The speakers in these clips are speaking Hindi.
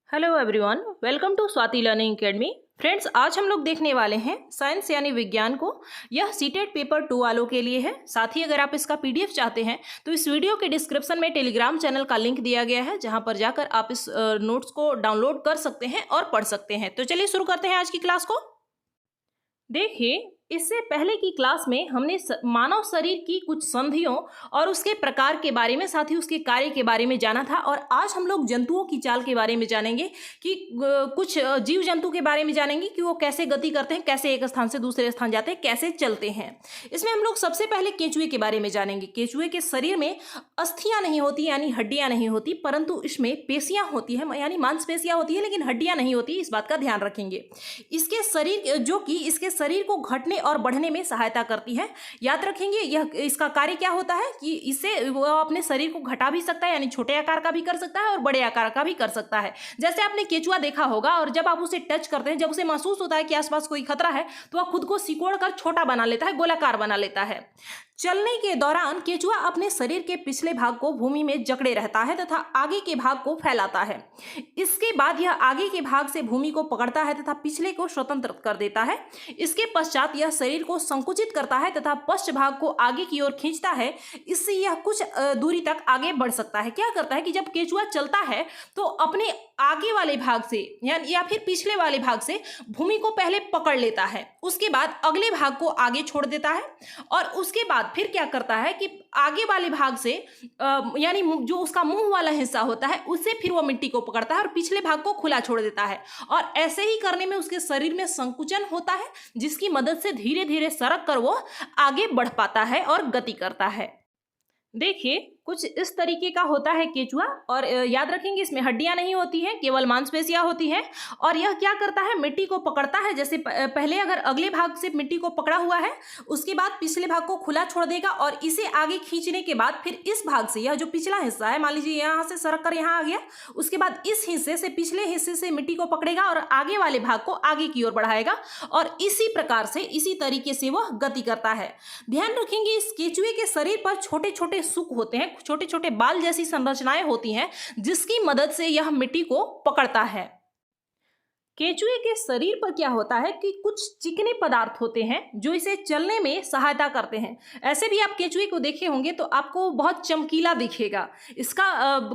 Hello everyone, welcome to Swati learning academy. Friends, आज हम लोग देखने वाले हैं साइंस यानी विज्ञान को। यह सीटेट पेपर 2 वालों के लिए है। साथ ही अगर आप इसका पीडीएफ चाहते हैं तो इस वीडियो के डिस्क्रिप्शन में टेलीग्राम चैनल का लिंक दिया गया है, जहां पर जाकर आप इस नोट्स को डाउनलोड कर सकते हैं और पढ़ सकते हैं। तो चलिए शुरू करते हैं आज की क्लास को। देखिए, इससे पहले की क्लास में हमने मानव शरीर की कुछ संधियों और उसके प्रकार के बारे में, साथ ही उसके कार्य के बारे में जाना था। और आज हम लोग जंतुओं की चाल के बारे में जानेंगे कि कुछ जीव जंतु के बारे में जानेंगे कि वो कैसे गति करते हैं, कैसे एक स्थान से दूसरे स्थान जाते हैं, कैसे चलते हैं। इसमें हम लोग सबसे पहले केंचुए के बारे में जानेंगे। केंचुए के शरीर में अस्थियां नहीं होती यानी हड्डियां नहीं होती, परंतु इसमें पेशियां होती है यानी मांसपेशियां होती है, लेकिन हड्डियां नहीं होती। इस बात का ध्यान रखेंगे। इसके शरीर जो कि इसके शरीर को घटने और बढ़ने में सहायता करती है। याद रखेंगे, यह इसका कार्य क्या होता है कि इससे वो अपने शरीर को घटा भी सकता है, यानी छोटे आकार का भी कर सकता है और बड़े आकार का भी कर सकता है। जैसे आपने केंचुआ देखा होगा, और जब आप उसे टच करते हैं, जब उसे महसूस होता है कि आसपास कोई खतरा है, तो वह खुद को सिकोड़ कर छोटा बना लेता है, गोलाकार बना लेता है। चलने के दौरान केंचुआ अपने शरीर के पिछले भाग को भूमि में जकड़े रहता है तथा आगे के भाग को फैलाता है। इसके बाद यह आगे के भाग से भूमि को पकड़ता है तथा पिछले को स्वतंत्र कर देता है। इसके पश्चात यह शरीर को संकुचित करता है तथा पश्च भाग को आगे की ओर खींचता है। इससे यह कुछ दूरी तक आगे बढ़ सकता है। क्या करता है कि जब केंचुआ चलता है तो अपने आगे वाले भाग से या फिर पिछले वाले भाग से भूमि को पहले पकड़ लेता है, उसके बाद अगले भाग को आगे छोड़ देता है, और उसके बाद फिर क्या करता है कि आगे वाले भाग से यानी जो उसका मुंह वाला हिस्सा होता है, उससे फिर वो मिट्टी को पकड़ता है और पिछले भाग को खुला छोड़ देता है। और ऐसे ही करने में उसके शरीर में संकुचन होता है, जिसकी मदद से धीरे धीरे सरक कर वो आगे बढ़ पाता है और गति करता है। देखिए, कुछ इस तरीके का होता है केंचुआ। और याद रखेंगे, इसमें हड्डियां नहीं होती हैं, केवल मांसपेशियां होती हैं। और यह क्या करता है, मिट्टी को पकड़ता है। जैसे पहले अगर अगले भाग से मिट्टी को पकड़ा हुआ है, उसके बाद पिछले भाग को खुला छोड़ देगा, और इसे आगे खींचने के बाद फिर इस भाग से, यह जो पिछला हिस्सा है, मान लीजिए यहाँ से सरक कर यहाँ आ गया, उसके बाद इस हिस्से से, पिछले हिस्से से मिट्टी को पकड़ेगा और आगे वाले भाग को आगे की ओर बढ़ाएगा, और इसी प्रकार से, इसी तरीके से वह गति करता है। ध्यान रखेंगे, इस केंचुए के शरीर पर छोटे छोटे सुक होते हैं, छोटे छोटे बाल जैसी संरचनाएं होती हैं, जिसकी मदद से यह मिट्टी को पकड़ता है। केंचुए के शरीर पर क्या होता है कि कुछ चिकने पदार्थ होते हैं जो इसे चलने में सहायता करते हैं। ऐसे भी आप केंचुए को देखे होंगे तो आपको बहुत चमकीला दिखेगा। इसका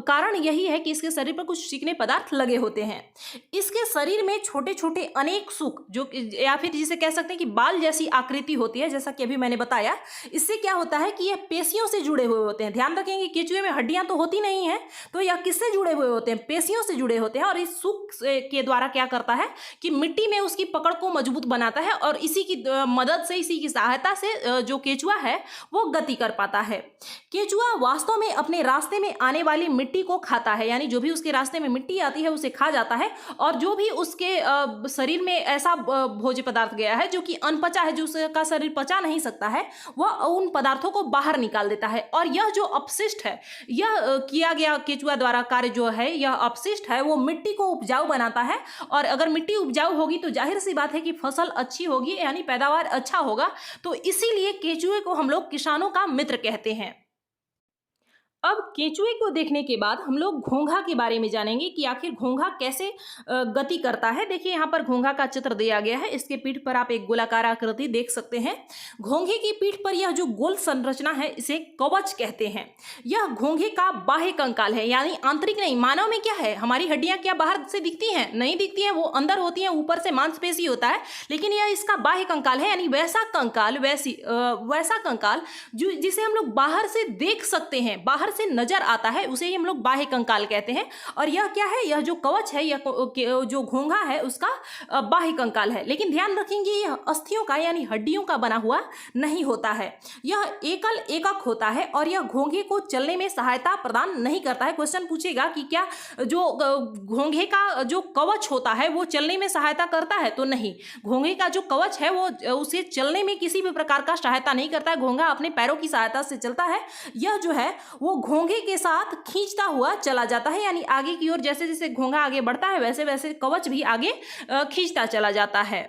कारण यही है कि इसके शरीर पर कुछ चिकने पदार्थ लगे होते हैं। इसके शरीर में छोटे छोटे अनेक सुक, जो या फिर जिसे कह सकते हैं कि बाल जैसी आकृति होती है, जैसा कि अभी मैंने बताया। इससे क्या होता है कि यह पेशियों से जुड़े हुए होते हैं। ध्यान रखेंगे, केंचुए में हड्डियां तो होती नहीं है, तो यह किससे जुड़े हुए होते हैं, पेशियों से जुड़े होते हैं। और इस सुक के द्वारा क्या करता है कि मिट्टी में उसकी पकड़ को मजबूत बनाता है, और इसी की मदद से, इसी की सहायता से जो केंचुआ है वो गति कर पाता है। केंचुआ वास्तव में अपने रास्ते में आने वाली मिट्टी को खाता है, यानी जो भी उसके रास्ते में मिट्टी आती है उसे खा जाता है, और जो भी उसके शरीर में ऐसा भोज्य पदार्थ गया है जो कि अनपचा है, जो उसका शरीर पचा नहीं सकता है, वह उन पदार्थों को बाहर निकाल देता है। और यह जो अपशिष्ट है, यह किया गया केंचुआ द्वारा कार्य जो है, यह अपशिष्ट है, वो मिट्टी को उपजाऊ बनाता है। और अगर मिट्टी उपजाऊ होगी तो जाहिर सी बात है कि फसल अच्छी होगी, यानी पैदावार अच्छा होगा। तो इसीलिए केंचुए को हम लोग किसानों का मित्र कहते हैं। अब केंचुए को देखने के बाद हम लोग घोंघा के बारे में जानेंगे कि आखिर घोंघा कैसे गति करता है। देखिए, यहाँ पर घोंघा का चित्र दिया गया है। इसके पीठ पर आप एक गोलाकार आकृति देख सकते हैं। घोंघे की पीठ पर यह जो गोल संरचना है, इसे कवच कहते हैं। यह घोंघे का बाह्य कंकाल है, यानी आंतरिक नहीं। मानव में क्या है, हमारी हड्डियां क्या बाहर से दिखती हैं? नहीं दिखती हैं, वो अंदर होती हैं, ऊपर से मांसपेशी होता है। लेकिन यह इसका बाह्य कंकाल है, यानी वैसा कंकाल जो जिसे हम लोग बाहर से देख सकते हैं, बाहर से नजर आता है, उसे ही हम लोग बाह्य कंकाल कहते हैं। और यह क्या है, यह जो कवच है, यह जो घोंघा है, उसका बाह्य कंकाल है। लेकिन ध्यान रखेंगे, यह अस्थियों का यानी हड्डियों का बना हुआ नहीं होता है। यह एकल एकक होता है, और यह घोंघे को चलने में सहायता प्रदान नहीं करता है। क्वेश्चन पूछेगा कि क्या जो घोंघे का जो कवच होता है वो चलने में सहायता करता है? तो नहीं, घोंघे का जो कवच है वो उसे चलने में किसी भी प्रकार का सहायता नहीं करता है। घोंघा अपने पैरों की सहायता से चलता है। यह जो है वो घोंघे के साथ खींचता हुआ चला जाता है, यानी आगे की ओर जैसे जैसे घोंघा आगे बढ़ता है, वैसे वैसे कवच भी आगे खींचता चला जाता है।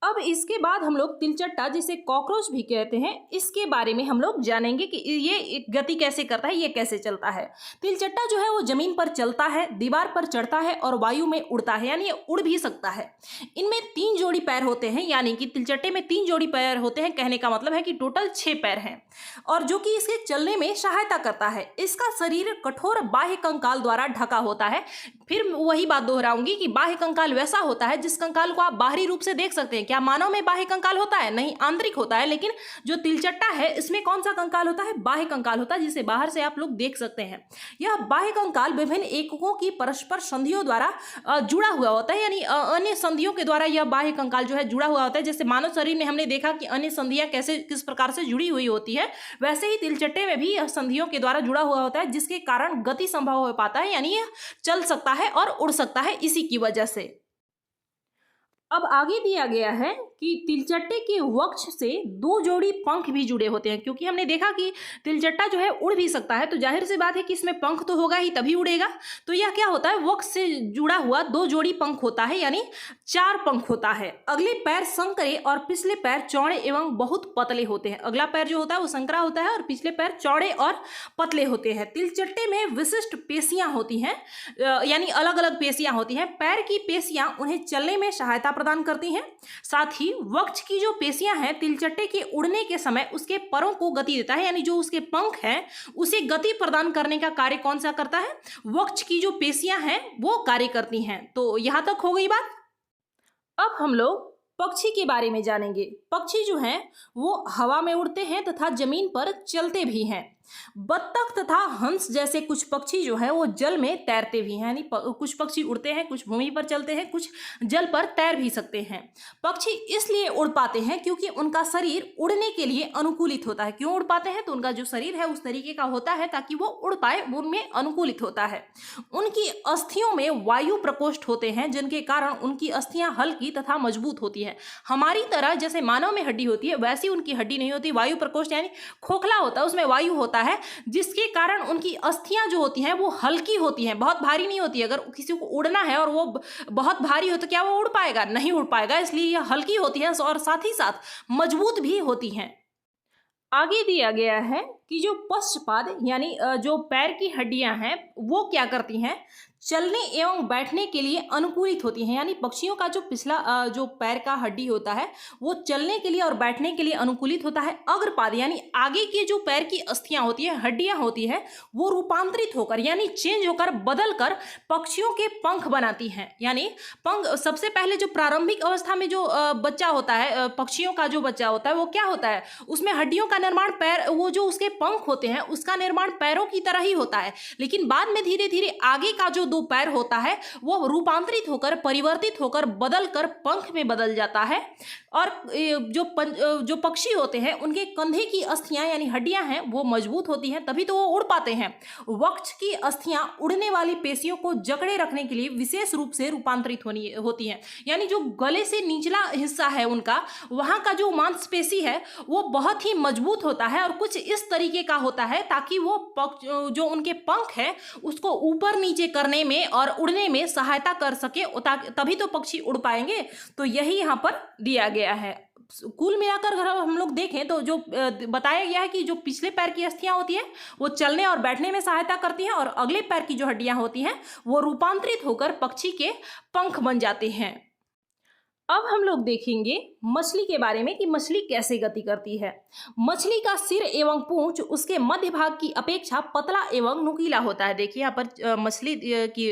अब इसके बाद हम लोग तिलचट्टा, जिसे कॉकरोच भी कहते हैं, इसके बारे में हम लोग जानेंगे कि ये गति कैसे करता है, ये कैसे चलता है। तिलचट्टा जो है वो जमीन पर चलता है, दीवार पर चढ़ता है और वायु में उड़ता है, यानी ये उड़ भी सकता है। इनमें 3 जोड़ी पैर होते हैं, यानी कि तिलचट्टे में 3 जोड़ी पैर होते हैं। कहने का मतलब है कि टोटल 6 पैर हैं, और जो कि इसके चलने में सहायता करता है। इसका शरीर कठोर बाह्य कंकाल द्वारा ढका होता है। फिर वही बात दोहराऊंगी कि बाह्य कंकाल वैसा होता है जिस कंकाल को आप बाहरी रूप से देख सकते हैं। क्या मानव में बाह्य कंकाल होता है? नहीं, आंतरिक होता है। लेकिन जो तिलचट्टा है इसमें कौन सा कंकाल होता है? बाह्य कंकाल होता है, जिसे बाहर से आप लोग देख सकते हैं। यह बाह्य कंकाल विभिन्न एककों की परस्पर संधियों द्वारा जुड़ा हुआ होता है, यानी अन्य संधियों के द्वारा यह बाह्य कंकाल जो है जुड़ा हुआ होता है। जैसे मानव शरीर में हमने देखा कि अन्य संधियां कैसे किस प्रकार से जुड़ी हुई होती है, वैसे ही तिलचट्टे में भी यह संधियों के द्वारा जुड़ा हुआ होता है, जिसके कारण गति संभव हो पाता है, यानी यह चल सकता है और उड़ सकता है इसी की वजह से। अब आगे दिया गया है कि तिलचट्टे के वक्ष से 2 जोड़ी पंख भी जुड़े होते हैं, क्योंकि हमने देखा कि तिलचट्टा जो है उड़ भी सकता है, तो जाहिर सी बात है कि इसमें पंख तो होगा ही, तभी उड़ेगा। तो यह क्या होता है? वक्ष से जुड़ा हुआ 2 जोड़ी पंख होता है, यानी 4 पंख होता है। अगले पैर संकरे और पिछले पैर चौड़े एवं बहुत पतले होते हैं। अगला पैर जो होता है वो संकरा होता है और पिछले पैर चौड़े और पतले होते हैं। तिलचट्टे में विशिष्ट पेशियां होती हैं, यानी अलग अलग पेशियां होती हैं। पैर की पेशियां उन्हें चलने में सहायता प्रदान करती हैं। साथ ही वक्ष की जो पेशियां हैं, तिलचट्टे के उड़ने के समय उसके परों को गति देता है, यानी जो उसके पंख हैं उसे गति प्रदान करने का कार्य कौन सा करता है? वक्ष की जो पेशियां हैं वो कार्य करती हैं। तो यहां तक हो गई बात। अब हम लोग पक्षी के बारे में जानेंगे। पक्षी जो हैं वो हवा में उड़ते हैं तथा जमीन पर चलते भी हैं। बत्तख तथा हंस जैसे कुछ पक्षी जो है वो जल में तैरते भी हैं, यानी कुछ पक्षी उड़ते हैं, कुछ भूमि पर चलते हैं, कुछ जल पर तैर भी सकते हैं। पक्षी इसलिए उड़ पाते हैं क्योंकि उनका शरीर उड़ने के लिए अनुकूलित होता है। क्यों उड़ पाते हैं? तो उनका जो शरीर है उस तरीके का होता है ताकि वो उड़ पाए, उनमें अनुकूलित होता है। उनकी अस्थियों में वायु प्रकोष्ठ होते हैं, जिनके कारण उनकी अस्थियां हल्की तथा मजबूत होती है। हमारी तरह जैसे मानव में हड्डी होती है वैसी उनकी हड्डी नहीं होती। वायु प्रकोष्ठ यानी खोखला होता है, उसमें वायु होता है, जिसके कारण उनकी अस्थियां जो होती हैं वो हल्की होती हैं, बहुत भारी नहीं होती। अगर किसी को उड़ना है और वो बहुत भारी हो तो क्या वो उड़ पाएगा? नहीं उड़ पाएगा। इसलिए यह हल्की होती है और साथ ही साथ मजबूत भी होती हैं। आगे दिया गया है कि जो पश्चपाद यानी जो पैर की हड्डियां हैं वो क्या करती हैं? चलने एवं बैठने के लिए अनुकूलित होती हैं, यानी पक्षियों का जो पिछला जो पैर का हड्डी होता है वो चलने के लिए और बैठने के लिए अनुकूलित होता है। अग्रपाद यानी आगे के जो पैर की अस्थियां होती है, हड्डियां होती है, वो रूपांतरित होकर यानी चेंज होकर बदल कर पक्षियों के पंख बनाती हैं। यानी पंख सबसे पहले जो प्रारंभिक अवस्था में जो बच्चा होता है, पक्षियों का जो बच्चा होता है वो क्या होता है? उसमें हड्डियों का निर्माण पैर, वो जो उसके पंख होते हैं उसका निर्माण पैरों की तरह ही होता है। लेकिन बाद में धीरे धीरे आगे का जो 2 पैर होता है वो रूपांतरित होकर, परिवर्तित होकर, बदल कर पंख में बदल जाता है। और जो पक्षी होते हैं उनके कंधे की अस्थियां यानी हड्डियां हैं वो मजबूत होती हैं, तभी तो वो उड़ पाते हैं। वक्ष की अस्थियां उड़ने वाली पेशियों को जकड़े रखने के लिए विशेष रूप से रूपांतरित होती हैं, यानी जो गले से निचला हिस्सा है उनका, वहां का जो मांसपेशी है वो बहुत ही मजबूत होता है और कुछ इस तरीके का होता है ताकि वो जो उनके पंख है उसको ऊपर नीचे करने में और उड़ने में सहायता कर सके, तभी तो पक्षी उड़ पाएंगे। तो यही यहाँ पर दिया गया है। कुल मिलाकर अगर हम लोग देखें तो जो बताया गया है कि जो पिछले पैर की अस्थियां होती हैं वो चलने और बैठने में सहायता करती हैं, और अगले पैर की जो हड्डियां होती हैं वो रूपांतरित होकर पक्षी के पंख बन जाते हैं। अब हम लोग देखेंगे मछली के बारे में कि मछली कैसे गति करती है। मछली का सिर एवं पूंछ उसके मध्य भाग की अपेक्षा पतला एवं नुकीला होता है। देखिए यहाँ पर मछली की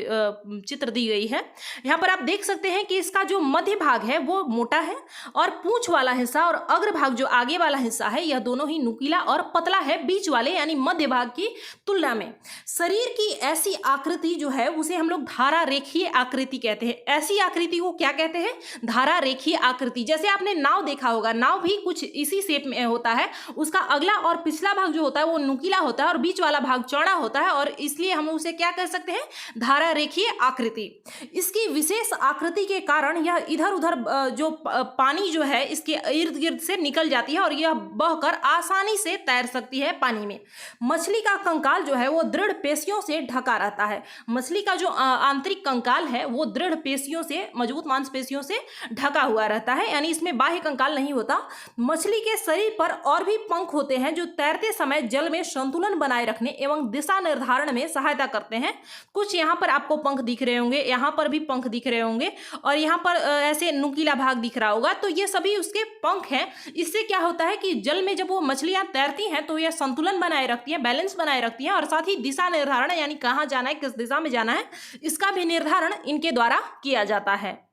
चित्र दी गई है। यहाँ पर आप देख सकते हैं कि इसका जो मध्य भाग है वो मोटा है और पूंछ वाला हिस्सा और अग्र भाग जो आगे वाला हिस्सा है यह दोनों ही नुकीला और पतला है बीच वाले यानी मध्य भाग की तुलना में। शरीर की ऐसी आकृति जो है उसे हम लोग धारा रेखीय आकृति कहते हैं। ऐसी आकृति को क्या कहते हैं? धारा रेखीय आकृति। जैसे आपने नाव देखा होगा, नाव भी कुछ इसी शेप में होता है। उसका अगला और पिछला भाग जो होता है वो नुकीला होता है और बीच वाला भाग चौड़ा होता है, और इसलिए हम उसे क्या कह सकते हैं? धारा रेखीय आकृति। इसकी विशेष आकृति के कारण यह इधर उधर जो पानी जो है इसके इर्द गिर्द से निकल जाती है और यह बहकर आसानी से तैर सकती है पानी में। मछली का कंकाल जो है वो दृढ़ पेशियों से ढका रहता है। मछली का जो आंतरिक कंकाल है वो दृढ़ पेशियों से, मजबूत मांसपेशियों से ढका हुआ रहता है, यानी इसमें बाह्य कंकाल नहीं होता। मछली के शरीर पर और भी पंख होते हैं जो तैरते समय जल में संतुलन बनाए रखने एवं दिशा निर्धारण में सहायता करते हैं। कुछ यहाँ पर आपको पंख दिख रहे होंगे, यहाँ पर भी पंख दिख रहे होंगे और यहाँ पर ऐसे नुकीला भाग दिख रहा होगा, तो ये सभी उसके पंख हैं। इससे क्या होता है कि जल में जब वो मछलियां तैरती हैं तो यह संतुलन बनाए रखती है, बैलेंस बनाए रखती है और साथ ही दिशा निर्धारण यानी कहाँ जाना है, किस दिशा में जाना है, इसका भी निर्धारण इनके द्वारा किया जाता है।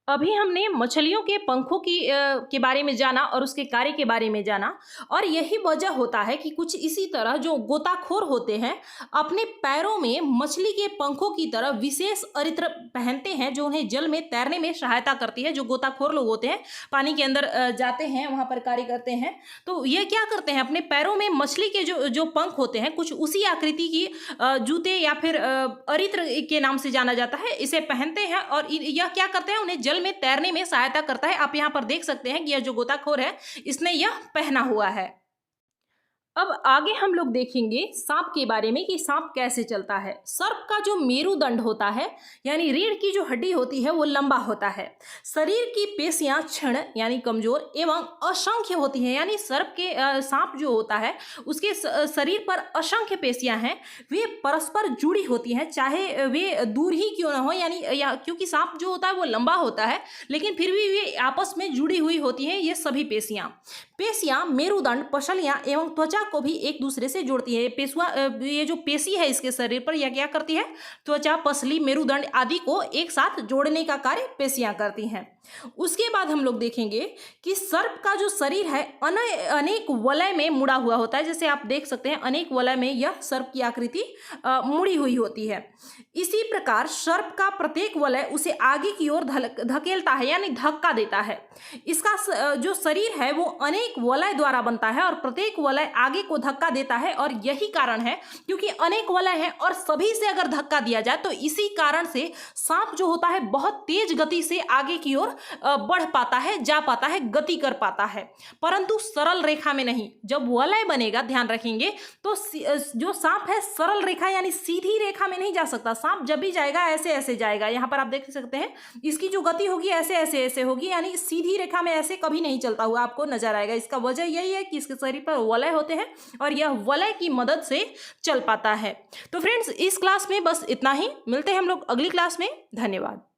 अभी हमने मछलियों के पंखों के बारे में जाना और उसके कार्य के बारे में जाना, और यही वजह होता है कि कुछ इसी तरह जो गोताखोर होते हैं अपने पैरों में मछली के पंखों की तरह विशेष अरित्र पहनते हैं जो उन्हें जल में तैरने में सहायता करती है। जो गोताखोर लोग होते हैं पानी के अंदर जाते हैं, वहाँ पर कार्य करते हैं, तो ये क्या करते हैं, अपने पैरों में मछली के जो पंख होते हैं कुछ उसी आकृति की जूते या फिर अरित्र के नाम से जाना जाता है, इसे पहनते हैं और यह क्या करते हैं, उन्हें जल में तैरने में सहायता करता है। आप यहां पर देख सकते हैं कि यह जो गोताखोर है इसने यह पहना हुआ है। अब आगे हम लोग देखेंगे सांप के बारे में कि सांप कैसे चलता है। सर्प का जो मेरुदंड होता है यानी रीढ़ की जो हड्डी होती है वो लंबा होता है। शरीर की पेशियां क्षण यानी कमजोर एवं असंख्य होती हैं, यानी सर्प के सांप जो होता है उसके शरीर पर असंख्य पेशियां हैं, वे परस्पर जुड़ी होती हैं चाहे वे दूर ही क्यों ना हो, यानी क्योंकि सांप जो होता है वो लंबा होता है लेकिन फिर भी वे आपस में जुड़ी हुई होती हैं। ये सभी पेशियां मेरुदंड, पसलियां एवं त्वचा को भी एक दूसरे से जोड़ती है। ये जो पेशी है इसके शरीर पर यह क्या करती है, त्वचा, पसली, मेरुदंड आदि को एक साथ जोड़ने का कार्य पेशियां करती हैं। उसके बाद हम लोग देखेंगे कि सर्प का जो शरीर है अनेक वलय में मुड़ा हुआ होता है। जैसे आप देख सकते हैं अनेक वलय में यह सर्प की आकृति मुड़ी हुई होती है। इसी प्रकार सर्प का प्रत्येक वलय उसे आगे की ओर धकेलता है यानी धक्का देता है। इसका जो शरीर है वो अनेक वलय द्वारा बनता है और प्रत्येक वलय आगे को धक्का देता है, और यही कारण है क्योंकि अनेक वलय हैं और सभी से अगर धक्का दिया जाए तो इसी कारण से सांप जो होता है बहुत तेज गति से आगे की ओर बढ़ पाता है, जा पाता है, गति कर पाता है, परंतु सरल रेखा में नहीं। जब वलय बनेगा ध्यान रखेंगे तो जो सांप है सरल रेखा यानी सीधी रेखा में नहीं जा सकता। सांप जब भी जाएगा ऐसे ऐसे जाएगा, यहाँ पर आप देख सकते हैं इसकी जो गति होगी ऐसे ऐसे ऐसे होगी, यानी सीधी रेखा में ऐसे कभी नहीं चलता हुआ आपको नजर आएगा। इसका वजह यही है कि इसके शरीर पर वलय होते हैं और यह वलय की मदद से चल पाता है। तो फ्रेंड्स इस क्लास में बस इतना ही, मिलते हैं हम लोग अगली क्लास में। धन्यवाद।